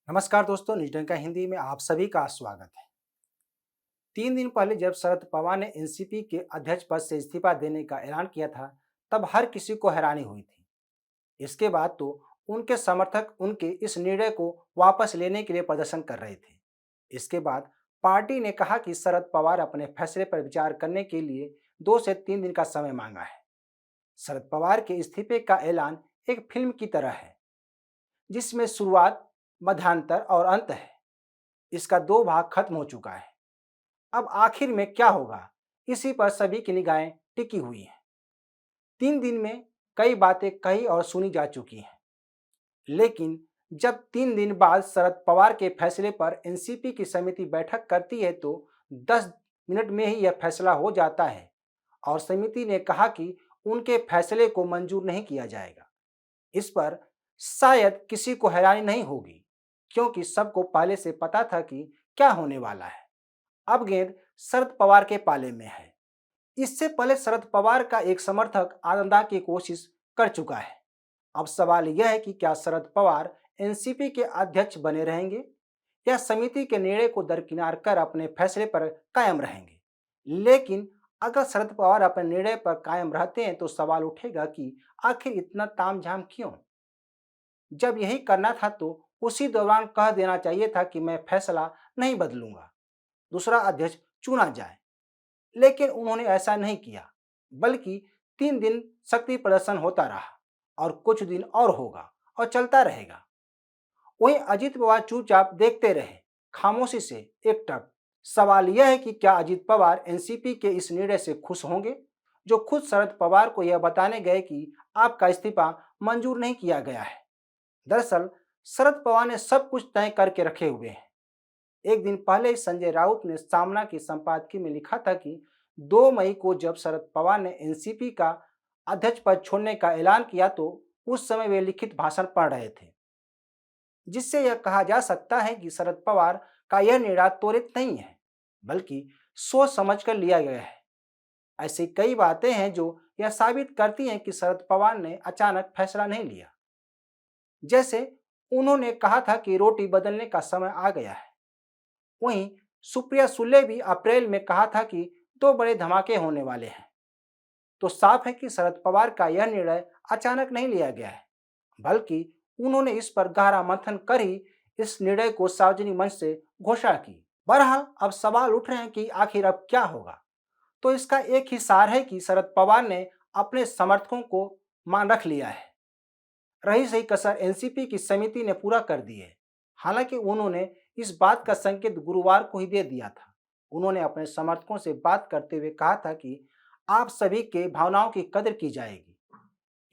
नमस्कार दोस्तों, न्यूज हिंदी में आप सभी का स्वागत है। 3 दिन पहले जब शरद पवार ने एनसीपी के अध्यक्ष पद से इस्तीफा देने का ऐलान किया था, तब हर किसी को हैरानी हुई थी। इसके बाद तो उनके समर्थक उनके इस निर्णय को वापस लेने के लिए प्रदर्शन कर रहे थे। इसके बाद पार्टी ने कहा कि शरद पवार अपने फैसले पर विचार करने के लिए 2 से 3 दिन का समय मांगा है। शरद पवार के इस्तीफे का ऐलान एक फिल्म की तरह है, जिसमें शुरुआत, मध्यांतर और अंत है। इसका 2 भाग खत्म हो चुका है। अब आखिर में क्या होगा, इसी पर सभी की निगाहें टिकी हुई हैं। 3 दिन में कई बातें कही और सुनी जा चुकी हैं, लेकिन जब 3 दिन बाद शरद पवार के फैसले पर एनसीपी की समिति बैठक करती है तो 10 मिनट में ही यह फैसला हो जाता है और समिति ने कहा कि उनके फैसले को मंजूर नहीं किया जाएगा। इस पर शायद किसी को हैरानी नहीं होगी, क्योंकि सबको पहले से पता था कि क्या होने वाला है। अब गेंद शरद पवार के पाले में है। इससे पहले शरद पवार का एक समर्थक आत्मदाह की कोशिश कर चुका है। अब सवाल यह है कि क्या शरद पवार एनसीपी के अध्यक्ष बने रहेंगे या समिति के निर्णय को दरकिनार कर अपने फैसले पर कायम रहेंगे। लेकिन अगर शरद पवार अपने निर्णय पर कायम रहते हैं तो सवाल उठेगा कि आखिर इतना तामझाम क्यों। जब यही करना था तो उसी दौरान कह देना चाहिए था कि मैं फैसला नहीं बदलूंगा, दूसरा अध्यक्ष चुना जाए। लेकिन उन्होंने ऐसा नहीं किया, बल्कि 3 दिन शक्ति प्रदर्शन होता रहा और कुछ दिन और होगा और चलता रहेगा। वहीं अजीत पवार चुपचाप देखते रहे, खामोशी से एकटक। सवाल यह है कि क्या अजीत पवार एनसीपी के इस निर्णय से खुश होंगे, जो खुद शरद पवार को यह बताने गए कि आपका इस्तीफा मंजूर नहीं किया गया है। दरअसल शरद पवार ने सब कुछ तय करके रखे हुए हैं। एक दिन पहले ही संजय राउत ने सामना की संपादकीय में लिखा था कि 2 मई को जब शरद पवार ने एनसीपी का अध्यक्ष पद छोड़ने का ऐलान किया तो उस समय वे लिखित भाषण पढ़ रहे थे, जिससे यह कहा जा सकता है कि शरद पवार का यह निर्णय त्वरित नहीं है, बल्कि सोच समझकर लिया गया है। ऐसी कई बातें हैं जो यह साबित करती हैं कि शरद पवार ने अचानक फैसला नहीं लिया। जैसे उन्होंने कहा था कि रोटी बदलने का समय आ गया है। वहीं सुप्रिया सुले भी अप्रैल में कहा था कि 2 बड़े धमाके होने वाले हैं। तो साफ है कि शरद पवार का यह निर्णय अचानक नहीं लिया गया है, बल्कि उन्होंने इस पर गहरा मंथन कर ही इस निर्णय को सार्वजनिक मंच से घोषणा की। बहरहाल अब सवाल उठ रहे हैं कि आखिर अब क्या होगा। तो इसका एक ही सार है कि शरद पवार ने अपने समर्थकों को मान रख लिया है। रही सही कसर एनसीपी की समिति ने पूरा कर दी है। हालांकि उन्होंने इस बात का संकेत गुरुवार को ही दे दिया था। उन्होंने अपने समर्थकों से बात करते हुए कहा था कि आप सभी के भावनाओं की कदर की जाएगी,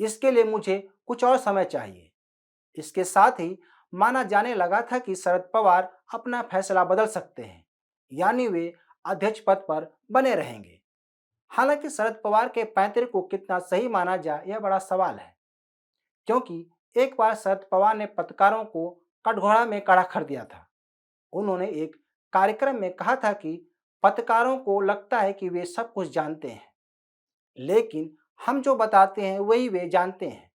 इसके लिए मुझे कुछ और समय चाहिए। इसके साथ ही माना जाने लगा था कि शरद पवार अपना फैसला बदल सकते हैं, यानी वे अध्यक्ष पद पर बने रहेंगे। हालांकि शरद पवार के पैंतरे को कितना सही माना जाए यह बड़ा सवाल है, क्योंकि एक बार शरद पवार ने पत्रकारों को कटघोरा में खड़ा कर दिया था। उन्होंने एक कार्यक्रम में कहा था कि पत्रकारों को लगता है कि वे सब कुछ जानते हैं, लेकिन हम जो बताते हैं वही वे जानते हैं।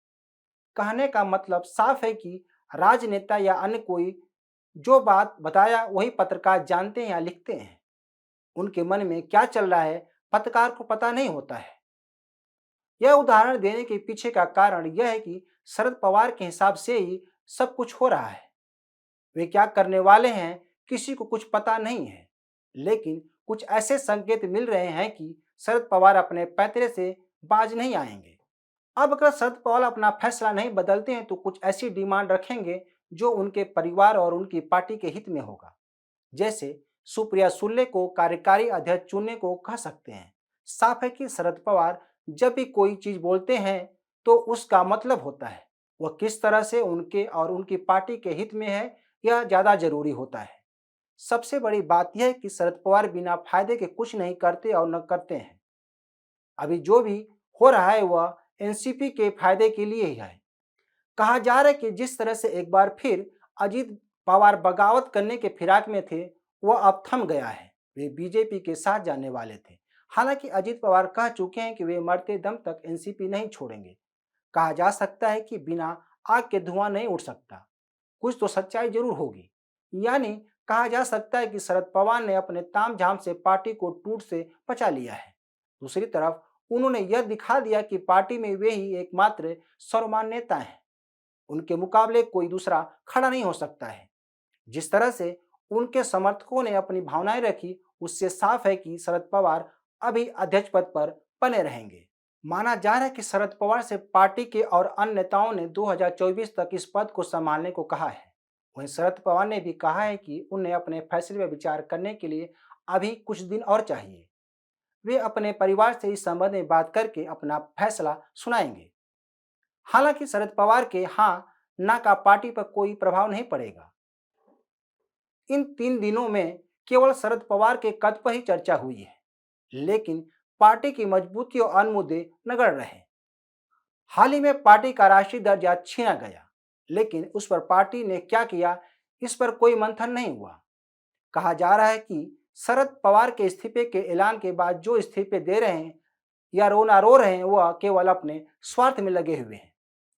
कहने का मतलब साफ है कि राजनेता या अन्य कोई जो बात बताया वही पत्रकार जानते हैं या लिखते हैं। उनके मन में क्या चल रहा है पत्रकार को पता नहीं होता है। यह उदाहरण देने के पीछे का कारण यह है कि शरद पवार के हिसाब से ही सब कुछ हो रहा है। वे क्या करने वाले हैं किसी को कुछ पता नहीं है, लेकिन कुछ ऐसे संकेत मिल रहे हैं कि शरद पवार अपने पैंतरे से बाज नहीं आएंगे। अब अगर शरद पवार अपना फैसला नहीं बदलते हैं तो कुछ ऐसी डिमांड रखेंगे जो उनके परिवार और उनकी पार्टी के हित में होगा। जैसे सुप्रिया सुले को कार्यकारी अध्यक्ष चुनने को कह सकते हैं। साफ है कि शरद पवार जब भी कोई चीज बोलते हैं तो उसका मतलब होता है। वह किस तरह से उनके और उनकी पार्टी के हित में है, यह ज्यादा जरूरी होता है। सबसे बड़ी बात यह है कि शरद पवार बिना फायदे के कुछ नहीं करते और न करते हैं। अभी जो भी हो रहा है वह एनसीपी के फायदे के लिए ही है। कहा जा रहा है कि जिस तरह से एक बार फिर अजीत पवार बगावत करने के फिराक में थे, वह अब थम गया है। वे बीजेपी के साथ जाने वाले थे। हालांकि अजीत पवार कह चुके हैं कि वे मरते दम तक एनसीपी नहीं छोड़ेंगे। कहा जा सकता है कि बिना आग के धुआं नहीं उड़ सकता। कुछ तो सच्चाई जरूर होगी। यानी कहा जा सकता है कि शरद पवार ने अपने तामझाम से पार्टी को टूट से बचा लिया है। दूसरी तरफ उन्होंने यह दिखा दिया कि पार्टी में वे ही एकमात्र सर्वमान्य नेता हैं। उनके मुकाबले कोई दूसरा खड़ा नहीं हो सकता है। जिस तरह से उनके समर्थकों ने अपनी भावनाएं रखी, उससे साफ है कि शरद पवार अभी अध्यक्ष पद पर बने रहेंगे। माना जा रहा है कि शरद पवार से पार्टी के और अन्य नेताओं ने 2024 तक इस पद को संभालने को कहा है। वहीं शरद पवार ने भी कहा है कि उन्हें अपने फैसले पर विचार करने के लिए अभी कुछ दिन और चाहिए। वे अपने परिवार से इस संबंध में बात करके अपना फैसला सुनाएंगे। हालांकि शरद पवार के हाँ ना का पार्टी पर कोई प्रभाव नहीं पड़ेगा। इन 3 दिनों में केवल शरद पवार के कद पर ही चर्चा हुई है, लेकिन पार्टी की मजबूती और अन्य मुद्दे नगण्य रहे। हाल ही में पार्टी का राष्ट्रीय दर्जा छीना गया, लेकिन उस पर पार्टी ने क्या किया, इस पर कोई मंथन नहीं हुआ। कहा जा रहा है कि शरद पवार के इस्तीफे के ऐलान के बाद जो इस्तीफे दे रहे हैं या रोना रो रहे हैं, वह केवल अपने स्वार्थ में लगे हुए हैं।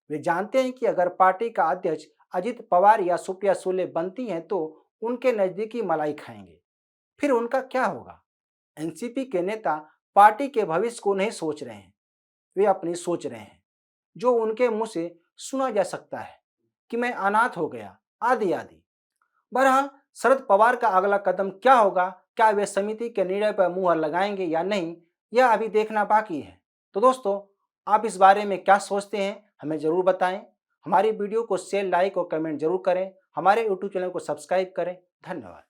वे जानते हैं कि अगर पार्टी का अध्यक्ष अजित पवार या सुप्रिया सुले बनती हैं तो उनके नजदीकी मलाई खाएंगे। फिर उनका क्या होगा? एनसीपी के नेता पार्टी के भविष्य को नहीं सोच रहे हैं, वे अपनी सोच रहे हैं। जो उनके मुंह से सुना जा सकता है कि मैं अनाथ हो गया आदि आदि। बहरहाल शरद पवार का अगला कदम क्या होगा, क्या वे समिति के निर्णय पर मुहर लगाएंगे या नहीं, यह अभी देखना बाकी है। तो दोस्तों, आप इस बारे में क्या सोचते हैं, हमें जरूर बताएं। हमारी वीडियो को शेयर, लाइक और कमेंट जरूर करें। हमारे यूट्यूब चैनल को सब्सक्राइब करें। धन्यवाद।